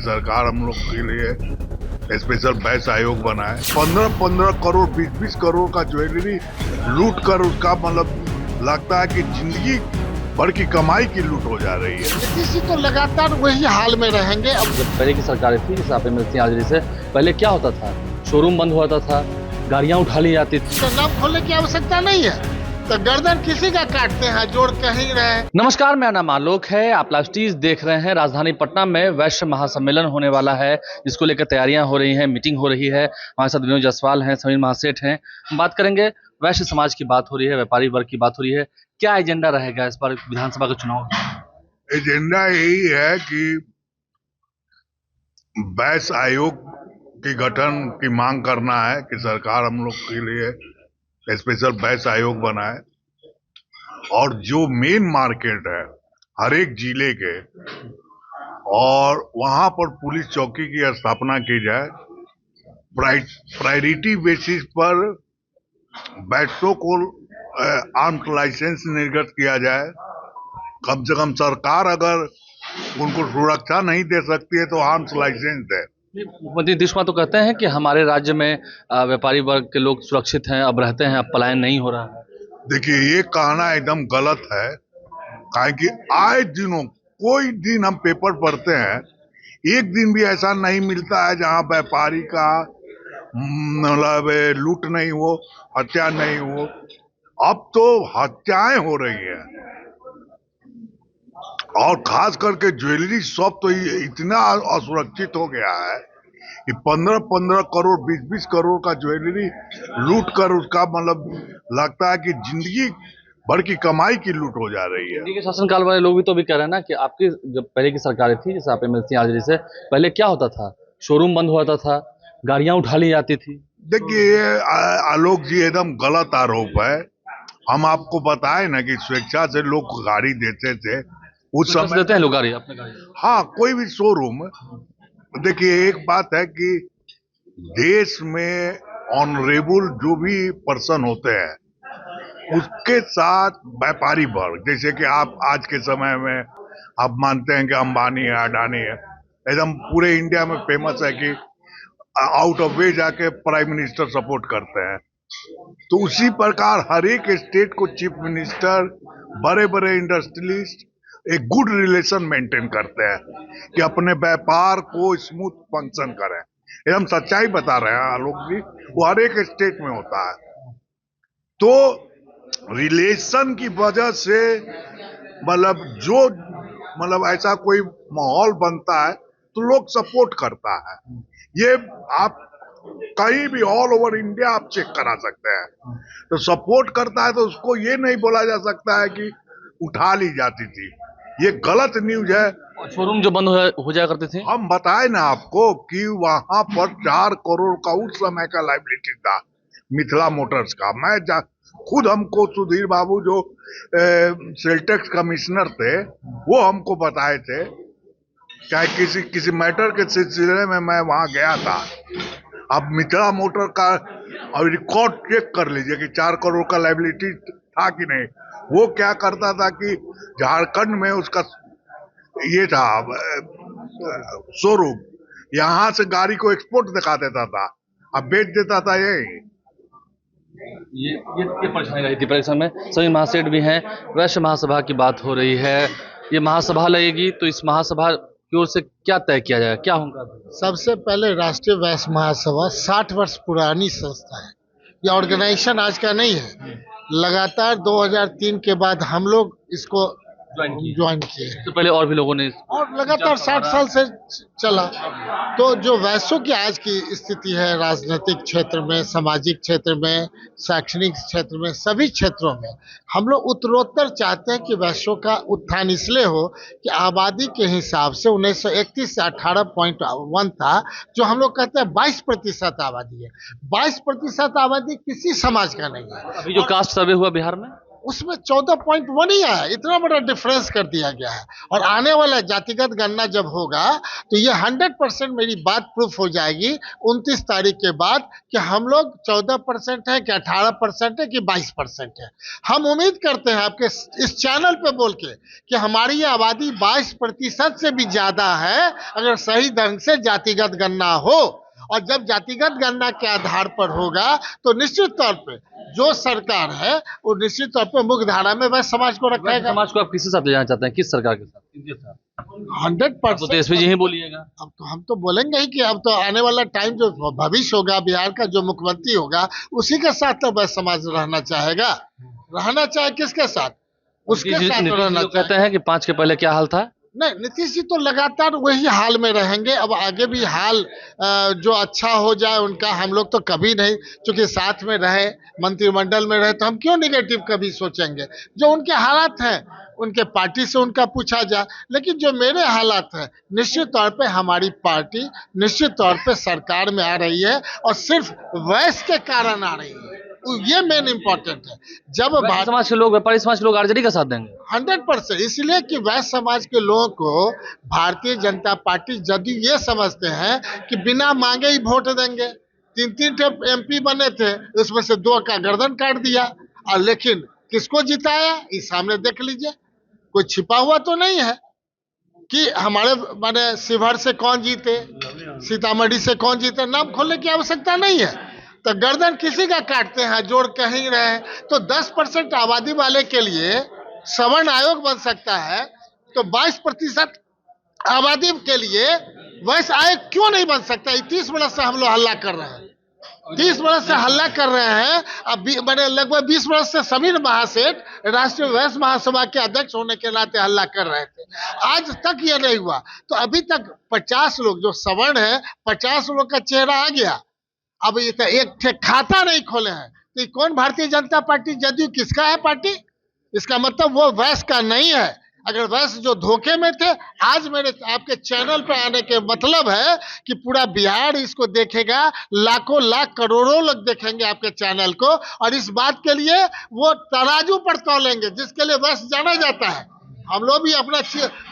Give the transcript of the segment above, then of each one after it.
सरकार हम लोग के लिए स्पेशल बैच आयोग बनाए। 15-15 करोड़ 20-20 करोड़ का ज्वेलरी लूट कर उसका मतलब लगता है कि जिंदगी भर की कमाई की लूट हो जा रही है। इसी तो लगातार वही हाल में रहेंगे। अब जब पहले की सरकारें थी जैसे आपने मिलती आजरी से पहले क्या होता था, शोरूम बंद होता था, गाड़ियां उठा ली जाती थी। तो नाम खोलने की आवश्यकता नहीं है, तो गर्दन किसी का काटते हैं, जोड़ कहीं रहे। नमस्कार, मेरा नाम आलोक है। आप लाइव टीज देख रहे हैं। राजधानी पटना में वैश्य महासम्मेलन होने वाला है, जिसको लेकर तैयारियां हो रही हैं, मीटिंग हो रही है। हमारे साथ विनोद जायसवाल हैं, समीर महासेठ हैं। हम बात करेंगे, वैश्य समाज की बात हो रही है, व्यापारी वर्ग की बात हो रही है। क्या एजेंडा रहेगा इस बार विधानसभा के चुनाव? एजेंडा यही है कि बैच आयोग के गठन की मांग करना है कि सरकार हम लोग के लिए स्पेशल बैच आयोग बनाए और जो मेन मार्केट है हर एक जिले के, और वहां पर पुलिस चौकी की स्थापना की जाए। प्रायोरिटी बेसिस पर बैचों को आर्म्स लाइसेंस निर्गत किया जाए। कम से कम सरकार अगर उनको सुरक्षा नहीं दे सकती है तो आर्म्स लाइसेंस दे। मुख्यमंत्री नीतीश कुमार तो कहते हैं कि हमारे राज्य में व्यापारी वर्ग के लोग सुरक्षित हैं, अब रहते हैं, अब पलायन नहीं हो रहा है। देखिए, ये कहना एकदम गलत है, काहे कि आए दिनों कोई दिन हम पेपर पढ़ते हैं, एक दिन भी ऐसा नहीं मिलता है जहां व्यापारी का मतलब लूट नहीं हो, हत्या नहीं हो। अब तो हत्याएं हो रही है, और खास करके ज्वेलरी शॉप तो इतना असुरक्षित हो गया है कि 15-15 करोड़ 20-20 करोड़ का ज्वेलरी लूट कर उसका मतलब लगता है कि जिंदगी भर की कमाई की लूट हो जा रही है। दिल्ली के शासनकाल वाले लोग भी तो अभी कह रहे हैं ना कि आपकी जब पहले की सरकारें थी जैसे आप मिलती आजरी से पहले क्या होता था, शोरूम बंद होता था, गाड़ियां उठा ली जाती थी। देखिए, ये आलोक जी एकदम गलत आरोप है। हम आपको बताए ना कि स्वेच्छा से लोग गाड़ी देते थे उस समय। देते हैं लोग गाड़ी, अपने गाड़ी। हाँ, कोई भी शोरूम। देखिए, एक बात है कि देश में ऑनरेबल जो भी पर्सन होते हैं उसके साथ व्यापारी वर्ग, जैसे कि आप आज के समय में आप मानते हैं कि अंबानी है, अडानी है, एकदम पूरे इंडिया में फेमस है कि आउट ऑफ वे जाके प्राइम मिनिस्टर सपोर्ट करते हैं। तो उसी प्रकार हर एक स्टेट को चीफ मिनिस्टर, बड़े बड़े इंडस्ट्रियलिस्ट एक गुड रिलेशन मेंटेन करते हैं कि अपने व्यापार को स्मूथ फंक्शन करें। ये हम सच्चाई बता रहे हैं आलोक जी, वो हर एक स्टेट में होता है। तो रिलेशन की वजह से मतलब जो मतलब ऐसा कोई माहौल बनता है तो लोग सपोर्ट करता है। ये आप कहीं भी ऑल ओवर इंडिया आप चेक करा सकते हैं। तो सपोर्ट करता है तो उसको ये नहीं बोला जा सकता है कि उठा ली जाती थी। ये गलत न्यूज है। शोरूम जो बंद हो जाया करते थे, हम बताए ना आपको कि वहां पर 4 करोड़ का उस समय का लाइबिलिटी था मिथिला मोटर्स का। मैं खुद हमको सुधीर बाबू जो सेलटेक्स कमिश्नर थे वो हमको बताए थे, चाहे किसी मैटर के सिलसिले में मैं वहां गया था। अब मिथिला मोटर का अब रिकॉर्ड चेक कर लीजिए कि 4 करोड़ का लाइबिलिटी था कि नहीं। वो क्या करता था कि झारखंड में उसका ये था शोरूम, यहाँ से गाड़ी को एक्सपोर्ट दिखा देता था, अब बेच देता था। ये परेशानी रही थी परेशान में। सभी महासेठ भी हैं। वैश्य महासभा की बात हो रही है, ये महासभा लगेगी तो इस महासभा की ओर से क्या तय किया जाएगा, क्या होगा? सबसे पहले राष्ट्रीय वैश्य महासभा 60 वर्ष पुरानी संस्था है। यह ऑर्गेनाइजेशन आज का नहीं है, लगातार 2003 के बाद हम लोग इसको ज्वाइन किए हैं। तो पहले और भी लोगों ने और लगातार 60 साल से चला। तो जो वैश्यों की आज की स्थिति है राजनीतिक क्षेत्र में, सामाजिक क्षेत्र में, शैक्षणिक क्षेत्र में, सभी क्षेत्रों में हम लोग उत्तरोत्तर चाहते हैं कि वैश्यों का उत्थान इसलिए हो कि आबादी के हिसाब से 1931 से 18.1 था, जो हम लोग कहते हैं 22% आबादी है। 22% आबादी किसी समाज का नहीं है। अभी जो कास्ट सर्वे हुआ बिहार में उसमें 14.1 ही आया, इतना बड़ा डिफरेंस कर दिया गया है। और आने वाला जातिगत गणना जब होगा तो ये 100% मेरी बात प्रूफ हो जाएगी 29 तारीख के बाद कि हम लोग 14% है कि 18% है कि 22% है। हम उम्मीद करते हैं आपके इस चैनल पे बोल के कि हमारी ये आबादी 22% से भी ज्यादा है अगर सही ढंग से जातिगत गणना हो। और जब जातिगत गणना के आधार पर होगा तो निश्चित तौर पे जो सरकार है वो निश्चित तौर पे मुख्य धारा में वह समाज को रखेगा। समाज को आप किसके साथ ले जाना चाहते हैं, किस सरकार के साथ, किनके साथ? 100%। तो तेजस्वी जी ही बोलिएगा। अब तो हम तो बोलेंगे ही कि अब तो आने वाला टाइम जो भविष्य होगा, बिहार का जो मुख्यमंत्री होगा उसी के साथ तो वह समाज रहना चाहेगा। रहना चाहे किसके साथ? उसके साथ रहना कहते चाहे। हैं कि 5 के पहले क्या हाल था? नहीं, नीतीश जी तो लगातार वही हाल में रहेंगे। अब आगे भी हाल जो अच्छा हो जाए उनका, हम लोग तो कभी नहीं, क्योंकि साथ में रहे, मंत्रिमंडल में रहे, तो हम क्यों निगेटिव कभी सोचेंगे। जो उनके हालात हैं उनके पार्टी से उनका पूछा जाए। लेकिन जो मेरे हालात हैं, निश्चित तौर पे हमारी पार्टी निश्चित तौर पे सरकार में आ रही है और सिर्फ वैश्य के कारण आ रही है, ये मेन इम्पोर्टेंट है। जब वैश्य समाज के लोग, व्यापारी समाज के लोग आरजेडी का साथ देंगे 100%, इसलिए कि वैश्य समाज के लोगों को भारतीय जनता पार्टी यदि ये समझते हैं कि बिना मांगे ही वोट देंगे। 3 MP बने थे, उसमें से 2 का गर्दन काट दिया। और लेकिन किसको जिताया, इस सामने देख लीजिए, कोई छिपा हुआ तो नहीं है कि हमारे माने शिवहर से कौन जीते, सीतामढ़ी से कौन जीते, नाम खोलने की आवश्यकता नहीं है। तो गर्दन किसी का काटते हैं, जोड़ कहीं रहे। तो 10% आबादी वाले के लिए सवर्ण आयोग बन सकता है, तो 22% आबादी के लिए वैश्य आयोग क्यों नहीं बन सकता? 30 वर्ष से हम लोग हल्ला कर रहे हैं, 30 वर्ष से हल्ला कर रहे हैं। अब मैंने लगभग 20 वर्ष से समीर महासेठ राष्ट्रीय वैश्य महासभा के अध्यक्ष होने के नाते हल्ला कर रहे थे, आज तक ये नहीं हुआ। तो अभी तक 50 लोग जो सवर्ण है, 50 लोग का चेहरा आ गया। अब ये तो एक खाता नहीं खोले हैं, तो कौन भारतीय जनता पार्टी, जदयू किसका है पार्टी? इसका मतलब वो वैश्य का नहीं है। अगर वैश्य जो धोखे में थे, आज मेरे आपके चैनल पर आने के मतलब है कि पूरा बिहार इसको देखेगा, लाखों लाख करोड़ों लोग देखेंगे आपके चैनल को। और इस बात के लिए वो तराजू पर तौलेंगे, जिसके लिए वैश्य जाना जाता है। हम लोग भी अपना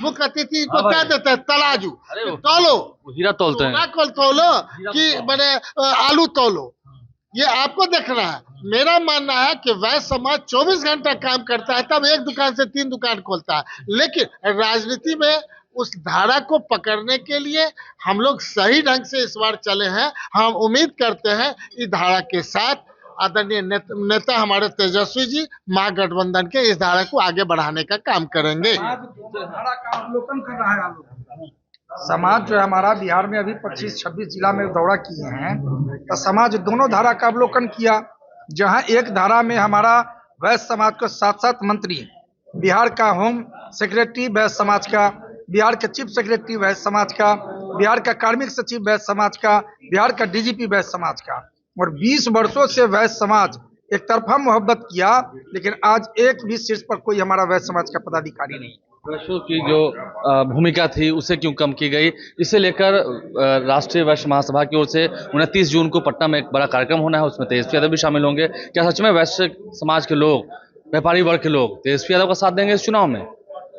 मुख्य अतिथि को कह देते हैं तराजू, तौलो, हीरा तौलते हैं, तौलो कि मैंने आलू तौलो। ये आपको देखना है। मेरा मानना है कि वैश्य समाज 24 घंटा काम करता है, तब एक दुकान से 3 दुकान खोलता है। लेकिन राजनीति में उस धारा को पकड़ने के लिए हम लोग सही ढंग से इस बार चले हैं। हम उम्मीद करते हैं इस धारा के साथ आदरणीय नेता हमारे तेजस्वी जी महागठबंधन के इस धारा को आगे बढ़ाने का काम करेंगे। धारा का अवलोकन कर रहा है समाज जो है हमारा बिहार में अभी 25-26 जिला में दौरा किए हैं, तो समाज दोनों धारा का अवलोकन किया। जहां एक धारा में हमारा वैश्य समाज को 7 मंत्री, बिहार का होम सेक्रेटरी वैश्य समाज का, बिहार के चीफ सेक्रेटरी वैश्य समाज का, बिहार का कार्मिक सचिव वैश्य समाज का, बिहार का डीजीपी वैश्य समाज का। और 20 वर्षों से वैश्य समाज एक तरफा मोहब्बत किया, लेकिन आज एक भी शीर्ष पर कोई हमारा वैश्य समाज का पदाधिकारी नहीं। वैश्यों की जो भूमिका थी उसे क्यों कम की गई, इसे लेकर राष्ट्रीय वैश्य महासभा की ओर से 29 जून को पटना में एक बड़ा कार्यक्रम होना है, उसमें तेजस्वी यादव भी शामिल होंगे। क्या सच में वैश्य समाज के लोग, व्यापारी वर्ग के लोग तेजस्वी यादव का साथ देंगे इस चुनाव में?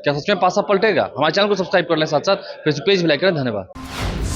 क्या सच में पासा पलटेगा? हमारे चैनल को सब्सक्राइब कर लें, साथ साथ फेसबुक पेज भी लाइक करें। धन्यवाद।